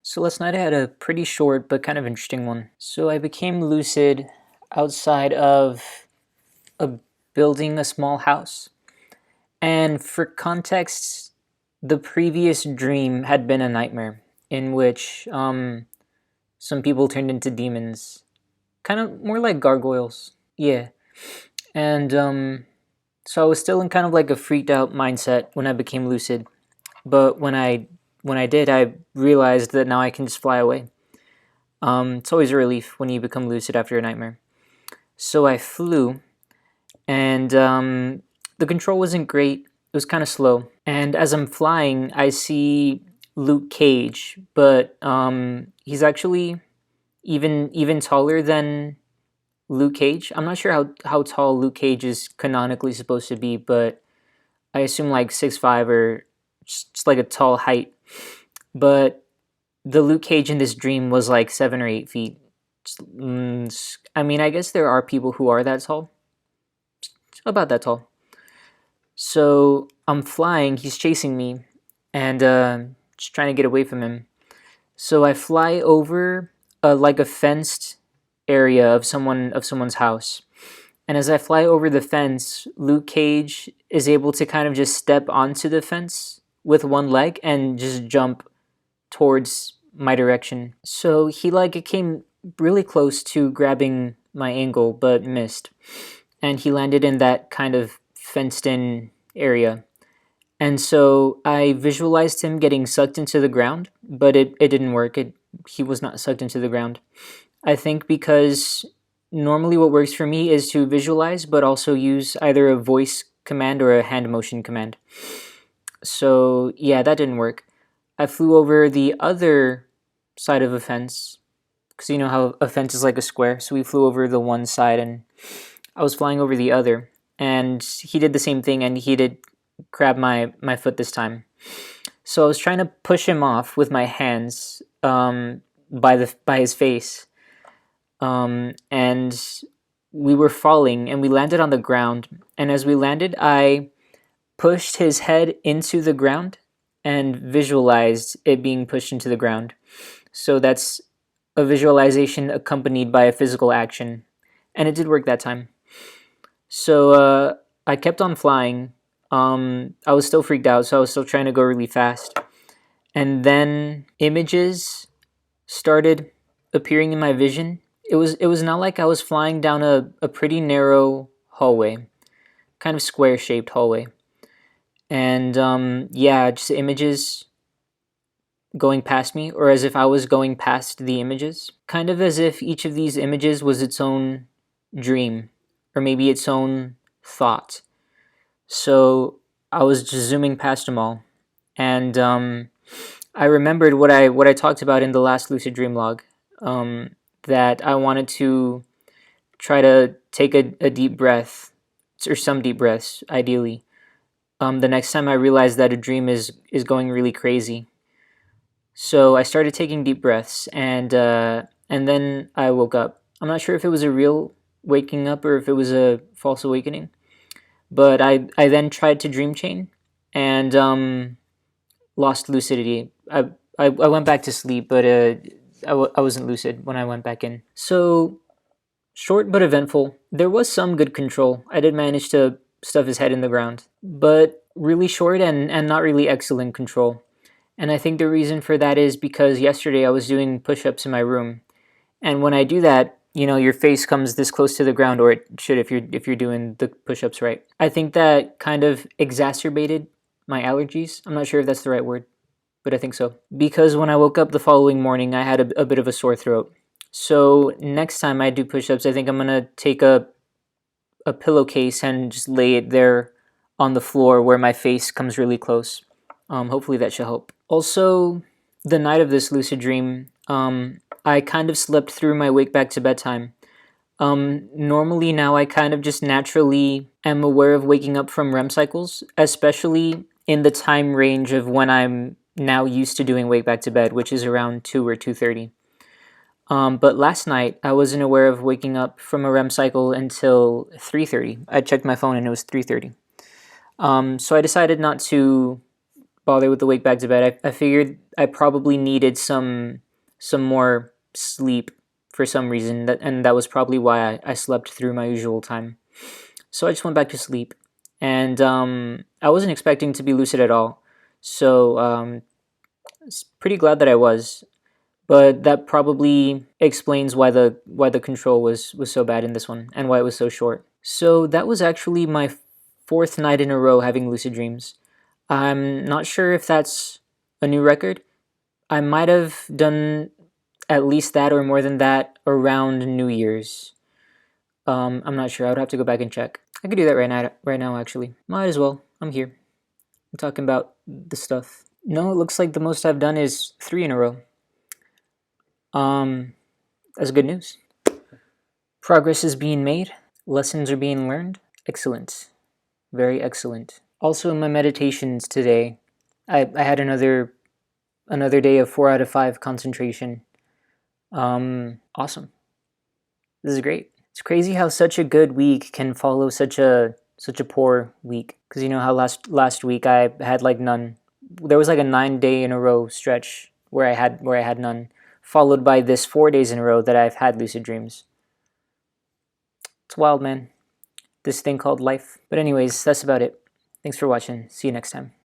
So last night I had a pretty short but kind of interesting one. So I became lucid outside of a building a small house. And for context, the previous dream had been a nightmare in which some people turned into demons. Kind of more like gargoyles. Yeah. And so I was still in kind of like a freaked out mindset when I became lucid. But when I did, I realized that now I can just fly away. It's always a relief when you become lucid after a nightmare. So I flew, and the control wasn't great. It was kind of slow. And as I'm flying, I see Luke Cage, but he's actually even taller than Luke Cage. I'm not sure how tall Luke Cage is canonically supposed to be, but I assume like 6'5" or just like a tall height. But the Luke Cage in this dream was like 7 or 8 feet. I mean, I guess there are people who are that tall, about that tall. So I'm flying. He's chasing me, and just trying to get away from him. So I fly over like a fenced area of someone's house. And as I fly over the fence, Luke Cage is able to kind of just step onto the fence with one leg and just jump towards my direction. So he like came really close to grabbing my ankle but missed. And he landed in that kind of fenced in area. And so I visualized him getting sucked into the ground, but it didn't work. He was not sucked into the ground. I think because normally what works for me is to visualize but also use either a voice command or a hand motion command. So yeah, that didn't work. I flew over the other side of a fence because you know how a fence is like a square. So we flew over the one side and I was flying over the other. And he did the same thing and he did grab my foot this time. So I was trying to push him off with my hands by his face. And we were falling and we landed on the ground. And as we landed, I pushed his head into the ground and visualized it being pushed into the ground. So that's a visualization accompanied by a physical action. And it did work that time. So I kept on flying. I was still freaked out, so I was still trying to go really fast. And then images started appearing in my vision. It was not like I was flying down a pretty narrow hallway, kind of square-shaped hallway. And yeah, just images going past me, or as if I was going past the images. Kind of as if each of these images was its own dream, or maybe its own thought. So I was just zooming past them all. And I remembered what I talked about in the last lucid dream log, that I wanted to try to take a deep breath, or some deep breaths, ideally. The next time I realized that a dream is going really crazy. So I started taking deep breaths, and then I woke up. I'm not sure if it was a real waking up or if it was a false awakening. But I then tried to dream chain, and lost lucidity. I went back to sleep, but I wasn't lucid when I went back in. So short but eventful. There was some good control. I did manage to stuff his head in the ground, but really short and not really excellent control. And I think the reason for that is because yesterday I was doing push-ups in my room, and when I do that, you know, your face comes this close to the ground, or it should if you're doing the push-ups right. I think that kind of exacerbated my allergies. I'm not sure if that's the right word, but I think so. Because when I woke up the following morning, I had a bit of a sore throat. So next time I do push-ups, I think I'm gonna take a pillowcase and just lay it there on the floor where my face comes really close. Hopefully that should help. Also, the night of this lucid dream, I kind of slept through my wake back to bedtime. Normally now I kind of just naturally am aware of waking up from REM cycles, especially in the time range of when I'm now used to doing wake back to bed, which is around 2 or 2:30. But last night I wasn't aware of waking up from a REM cycle until 3:30. I checked my phone and it was 3:30. So I decided not to bother with the wake back to bed. I figured I probably needed some more sleep for some reason, and that was probably why I slept through my usual time. So I just went back to sleep, and I wasn't expecting to be lucid at all. So pretty glad that I was. But that probably explains why the control was so bad in this one and why it was so short. So that was actually my fourth night in a row having lucid dreams. I'm not sure if that's a new record. I might have done at least that or more than that around New Year's. I'm not sure. I would have to go back and check. I could do that right now. Right now, actually, might as well. I'm here. I'm talking about the stuff. No, it looks like the most I've done is 3 in a row. Um, that's good news. Progress is being made. Lessons are being learned. Excellent. Very excellent. Also, in my meditations today, I had another day of 4 out of 5 concentration. Awesome. This is great. It's crazy how such a good week can follow such a poor week. Because you know how last week I had like none. There was like a 9-day in a row stretch where I had none, followed by this 4 days in a row that I've had lucid dreams. It's wild, man. This thing called life. But anyways, that's about it. Thanks for watching. See you next time.